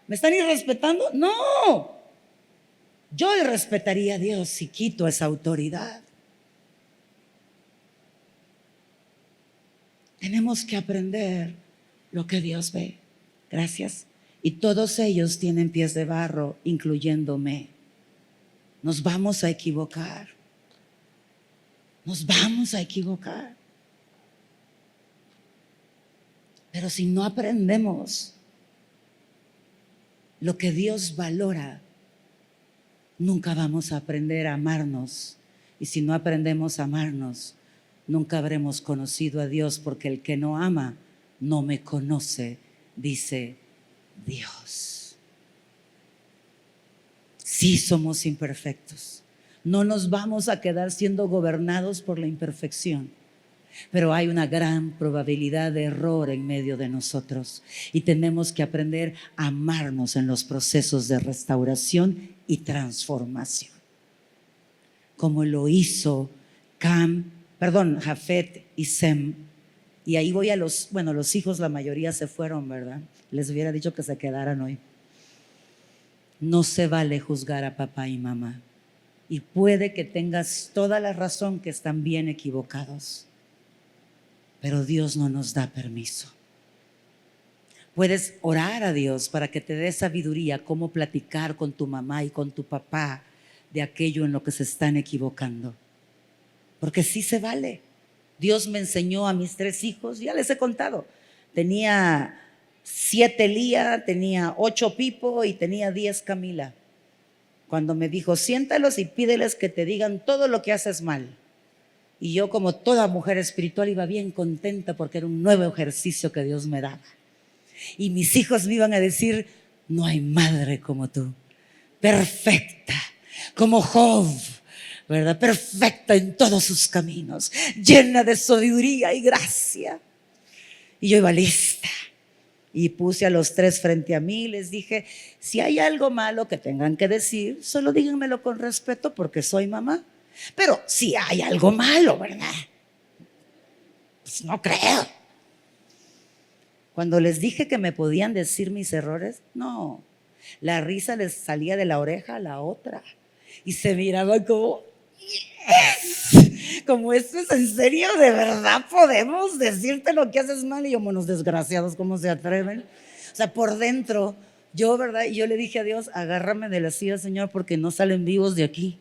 S1: ¿Me están irrespetando? No. Yo irrespetaría a Dios si quito esa autoridad. Tenemos que aprender lo que Dios ve. Gracias. Y todos ellos tienen pies de barro, incluyéndome. Nos vamos a equivocar. Nos vamos a equivocar. Pero si no aprendemos lo que Dios valora, nunca vamos a aprender a amarnos. Y si no aprendemos a amarnos, nunca habremos conocido a Dios, porque el que no ama no me conoce, dice Dios. Sí somos imperfectos. No nos vamos a quedar siendo gobernados por la imperfección, pero hay una gran probabilidad de error en medio de nosotros y tenemos que aprender a amarnos en los procesos de restauración y transformación, como lo hizo Jafet y Sem. Y ahí voy a los hijos, la mayoría se fueron, ¿verdad? Les hubiera dicho que se quedaran hoy. No se vale juzgar a papá y mamá. Y puede que tengas toda la razón, que están bien equivocados, pero Dios no nos da permiso. Puedes orar a Dios para que te dé sabiduría cómo platicar con tu mamá y con tu papá de aquello en lo que se están equivocando, porque sí se vale. Dios me enseñó a mis 3 hijos, ya les he contado, tenía 7 Lía, tenía 8 Pipo y tenía 10 Camila. Cuando me dijo, siéntalos y pídeles que te digan todo lo que haces mal. Y yo, como toda mujer espiritual, iba bien contenta porque era un nuevo ejercicio que Dios me daba. Y mis hijos me iban a decir, no hay madre como tú, perfecta, como Job, ¿verdad? Perfecta en todos sus caminos, llena de sabiduría y gracia. Y yo iba lista y puse a los 3 frente a mí y les dije, si hay algo malo que tengan que decir, solo díganmelo con respeto porque soy mamá. Pero si hay algo malo, ¿verdad? Pues no creo. Cuando les dije que me podían decir mis errores, no, la risa les salía de la oreja a la otra y se miraban como, yes, como esto es en serio, de verdad podemos decirte lo que haces mal. Y yo, monos desgraciados, ¿cómo se atreven? O sea, por dentro, yo, ¿verdad? Y yo le dije a Dios, agárrame de la silla, Señor, porque no salen vivos de aquí.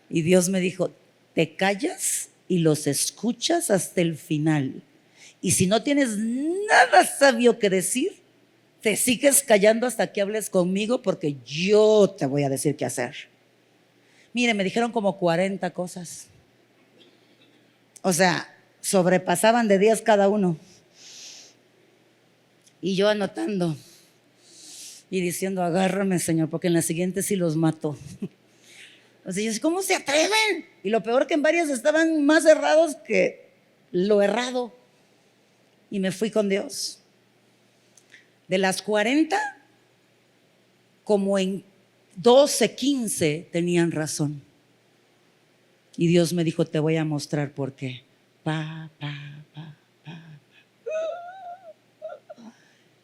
S1: Y Dios me dijo, te callas y los escuchas hasta el final. Y si no tienes nada sabio que decir, te sigues callando hasta que hables conmigo, porque yo te voy a decir qué hacer. Mire, me dijeron como 40 cosas. O sea, sobrepasaban de 10 cada uno. Y yo anotando y diciendo, agárrame, Señor, porque en la siguiente sí los mato. O sea, yo, ¿cómo se atreven? Y lo peor que en varios estaban más errados que lo errado. Y me fui con Dios. De las 40, como en 12, 15 tenían razón. Y Dios me dijo, te voy a mostrar por qué.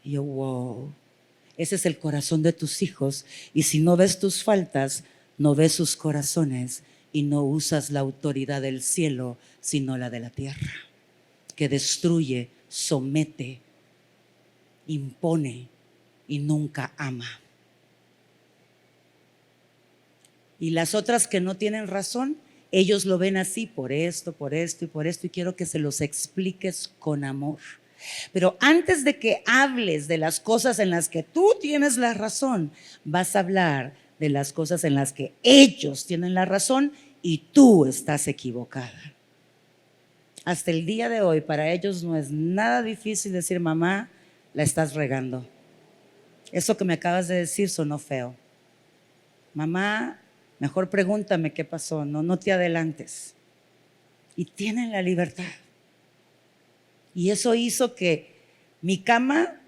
S1: Y yo, wow. Ese es el corazón de tus hijos. Y si no ves tus faltas, no ves sus corazones y no usas la autoridad del cielo, sino la de la tierra, que destruye, somete, impone y nunca ama. Y las otras que no tienen razón, ellos lo ven así, por esto y por esto, y quiero que se los expliques con amor. Pero antes de que hables de las cosas en las que tú tienes la razón, vas a hablar de las cosas en las que ellos tienen la razón y tú estás equivocada. Hasta el día de hoy, para ellos no es nada difícil decir, mamá, la estás regando. Eso que me acabas de decir sonó feo. Mamá, mejor pregúntame qué pasó, no te adelantes. Y tienen la libertad. Y eso hizo que mi cama,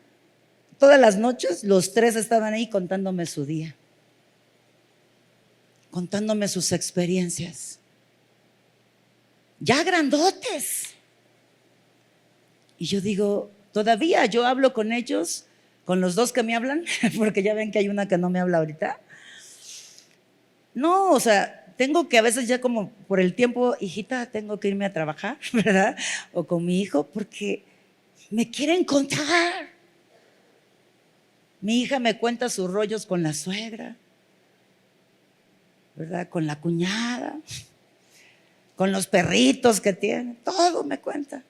S1: todas las noches, los tres estaban ahí contándome su día, contándome sus experiencias, ya grandotes. Y yo digo, todavía yo hablo con ellos, con los dos que me hablan, porque ya ven que hay una que no me habla ahorita. No, o sea, tengo que a veces ya como por el tiempo, hijita, tengo que irme a trabajar, ¿verdad? O con mi hijo, porque me quieren contar. Mi hija me cuenta sus rollos con la suegra, ¿verdad? Con la cuñada, con los perritos que tiene, todo me cuenta.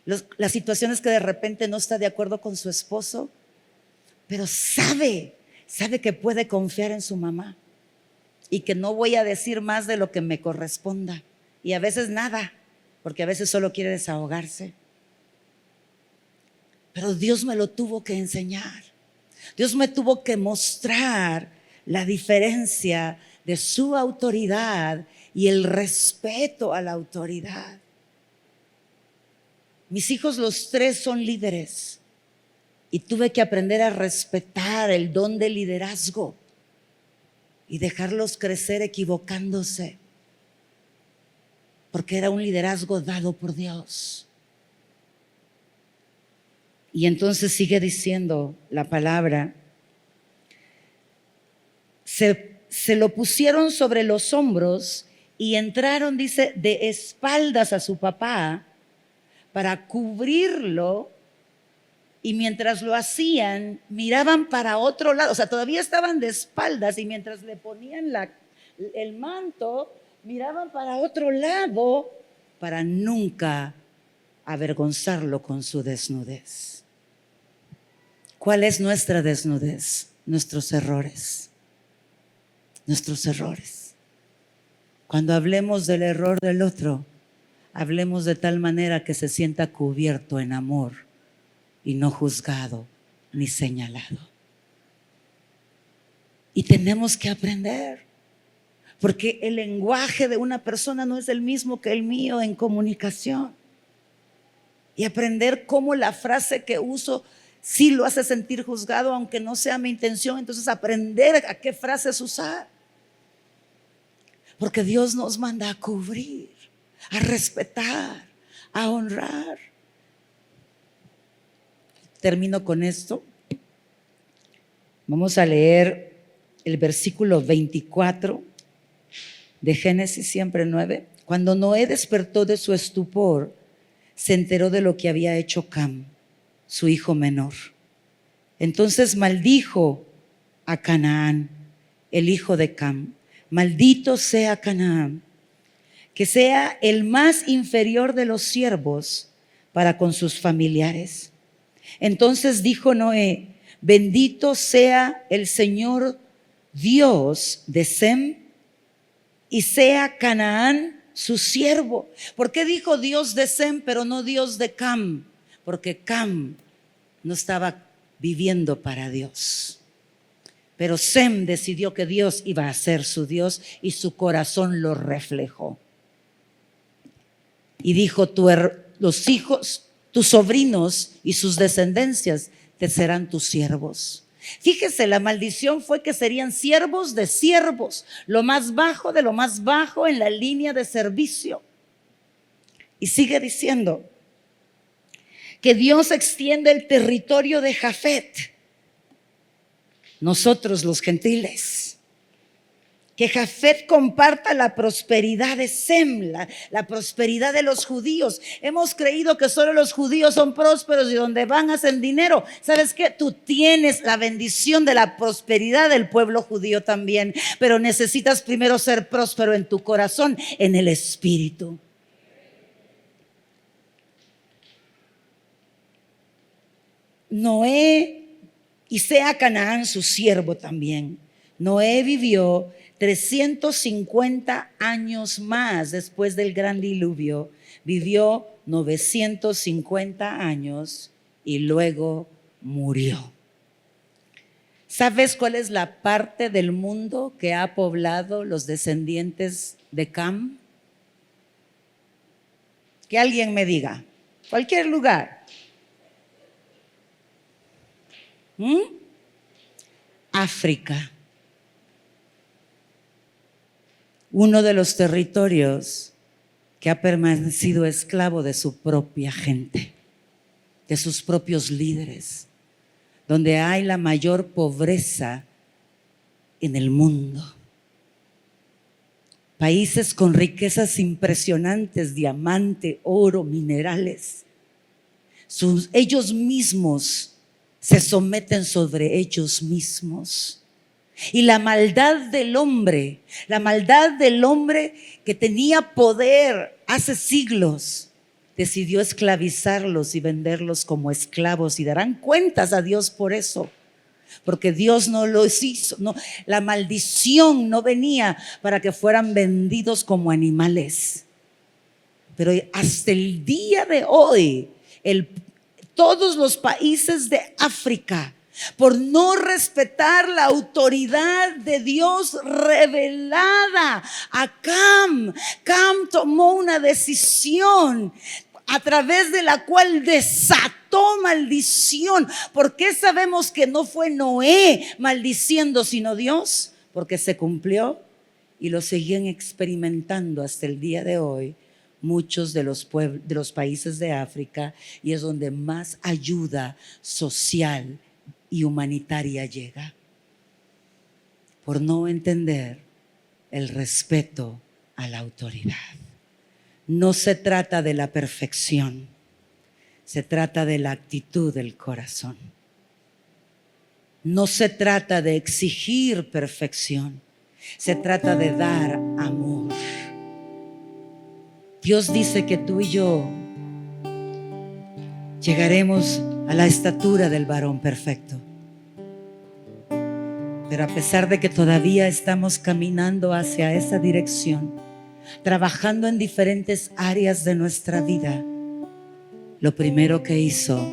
S1: Las situaciones que de repente no está de acuerdo con su esposo, pero sabe que puede confiar en su mamá. Y que no voy a decir más de lo que me corresponda. Y a veces nada, porque a veces solo quiere desahogarse. Pero Dios me lo tuvo que enseñar. Dios me tuvo que mostrar la diferencia de su autoridad y el respeto a la autoridad. Mis hijos los tres son líderes y tuve que aprender a respetar el don de liderazgo y dejarlos crecer equivocándose, porque era un liderazgo dado por Dios. Y entonces sigue diciendo la palabra, se lo pusieron sobre los hombros y entraron, dice, de espaldas a su papá para cubrirlo. Y mientras lo hacían, miraban para otro lado, o sea, todavía estaban de espaldas y mientras le ponían el manto, miraban para otro lado para nunca avergonzarlo con su desnudez. ¿Cuál es nuestra desnudez? Nuestros errores. Nuestros errores. Cuando hablemos del error del otro, hablemos de tal manera que se sienta cubierto en amor y no juzgado ni señalado. Y tenemos que aprender, porque el lenguaje de una persona no es el mismo que el mío en comunicación. Y aprender cómo la frase que uso sí lo hace sentir juzgado, aunque no sea mi intención. Entonces aprender a qué frases usar. Porque Dios nos manda a cubrir, a respetar, a honrar. Termino con esto. Vamos a leer el versículo 24 de Génesis siempre 9. Cuando Noé despertó de su estupor, se enteró de lo que había hecho Cam, su hijo menor. Entonces maldijo a Canaán, el hijo de Cam. Maldito sea Canaán, que sea el más inferior de los siervos para con sus familiares. Entonces dijo Noé, bendito sea el Señor Dios de Sem, y sea Canaán su siervo. ¿Por qué dijo Dios de Sem, pero no Dios de Cam? Porque Cam no estaba viviendo para Dios. Pero Sem decidió que Dios iba a ser su Dios y su corazón lo reflejó. Y dijo, los hijos, tus sobrinos y sus descendencias te serán tus siervos. Fíjese, la maldición fue que serían siervos de siervos, lo más bajo de lo más bajo en la línea de servicio. Y sigue diciendo que Dios extiende el territorio de Jafet, nosotros los gentiles. Que Jafet comparta la prosperidad de Sem, la prosperidad de los judíos. Hemos creído que solo los judíos son prósperos y donde van hacen dinero. ¿Sabes qué? Tú tienes la bendición de la prosperidad del pueblo judío también, pero necesitas primero ser próspero en tu corazón, en el espíritu. Noé, y sea Canaán su siervo también. Noé vivió 350 años más después del gran diluvio. Vivió 950 años y luego murió. ¿Sabes cuál es la parte del mundo que ha poblado los descendientes de Cam? Que alguien me diga. Cualquier lugar. África. Uno de los territorios que ha permanecido esclavo de su propia gente, de sus propios líderes, donde hay la mayor pobreza en el mundo. Países con riquezas impresionantes, diamante, oro, minerales. Ellos mismos se someten sobre ellos mismos. Y la maldad del hombre que tenía poder hace siglos, decidió esclavizarlos y venderlos como esclavos y darán cuentas a Dios por eso. Porque Dios no los hizo, no, la maldición no venía para que fueran vendidos como animales. Pero hasta el día de hoy, todos los países de África, por no respetar la autoridad de Dios revelada a Cam tomó una decisión a través de la cual desató maldición. ¿Por qué sabemos que no fue Noé maldiciendo sino Dios? Porque se cumplió y lo seguían experimentando hasta el día de hoy muchos de los países de África, y es donde más ayuda social y humanitaria llega, por no entender el respeto a la autoridad. No se trata de la perfección, se trata de la actitud del corazón. No se trata de exigir perfección, se trata de dar amor. Dios dice que tú y yo llegaremos a la estatura del varón perfecto. Pero a pesar de que todavía estamos caminando hacia esa dirección, trabajando en diferentes áreas de nuestra vida, lo primero que hizo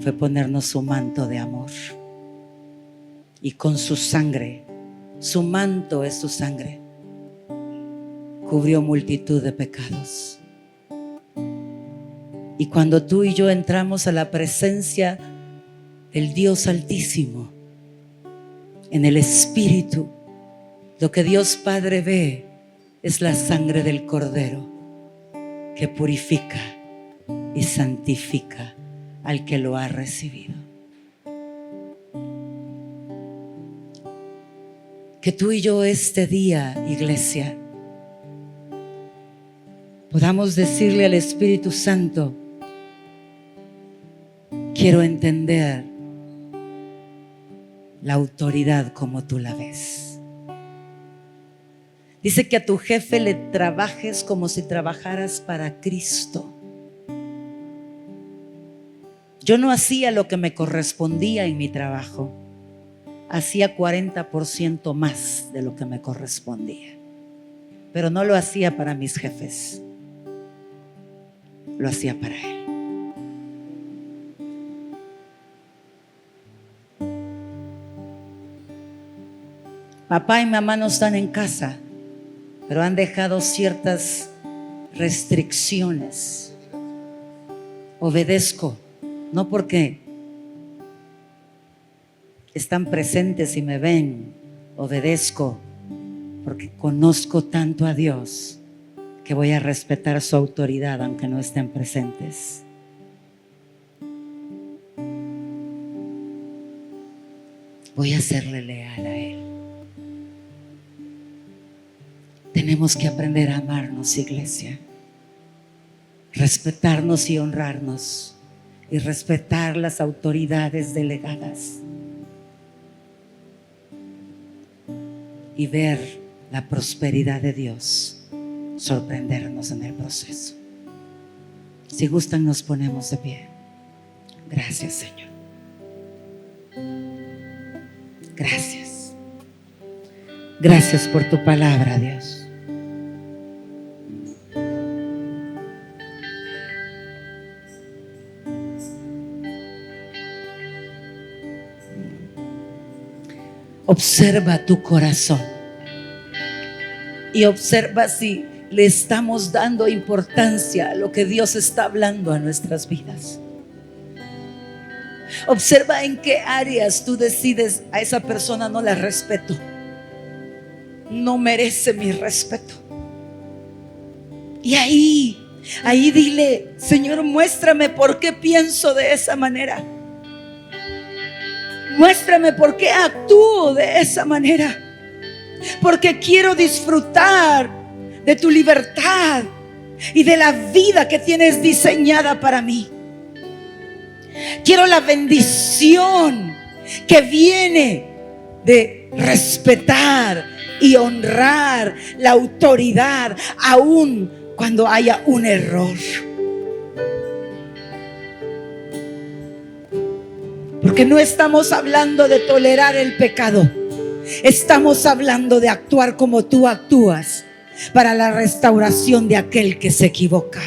S1: fue ponernos su manto de amor. Y con su sangre, su manto es su sangre, cubrió multitud de pecados. Y cuando tú y yo entramos a la presencia del Dios Altísimo, en el Espíritu, lo que Dios Padre ve es la sangre del Cordero que purifica y santifica al que lo ha recibido. Que tú y yo este día, iglesia, podamos decirle al Espíritu Santo: quiero entender la autoridad como tú la ves. Dice que a tu jefe le trabajes como si trabajaras para Cristo. Yo no hacía lo que me correspondía en mi trabajo, hacía 40% más de lo que me correspondía. pero no lo hacía para mis jefes, lo hacía para Él. Papá y mamá no están en casa, pero han dejado ciertas restricciones. Obedezco, no porque están presentes y me ven, obedezco porque conozco tanto a Dios que voy a respetar su autoridad aunque no estén presentes. Voy a serle leal a Él. Tenemos que aprender a amarnos, iglesia, respetarnos y honrarnos, y respetar las autoridades delegadas, y ver la prosperidad de Dios sorprendernos en el proceso. Si gustan, nos ponemos de pie. Gracias, Señor. Gracias. Gracias por tu palabra, Dios. Observa tu corazón y observa si le estamos dando importancia a lo que Dios está hablando a nuestras vidas. Observa en qué áreas tú decides: a esa persona no la respeto, no merece mi respeto. Y ahí dile: Señor, muéstrame por qué pienso de esa manera. Muéstrame por qué actúo de esa manera. Porque quiero disfrutar de tu libertad y de la vida que tienes diseñada para mí. Quiero la bendición que viene de respetar y honrar la autoridad, aun cuando haya un error. Porque no estamos hablando de tolerar el pecado, estamos hablando de actuar como tú actúas para la restauración de aquel que se equivoca.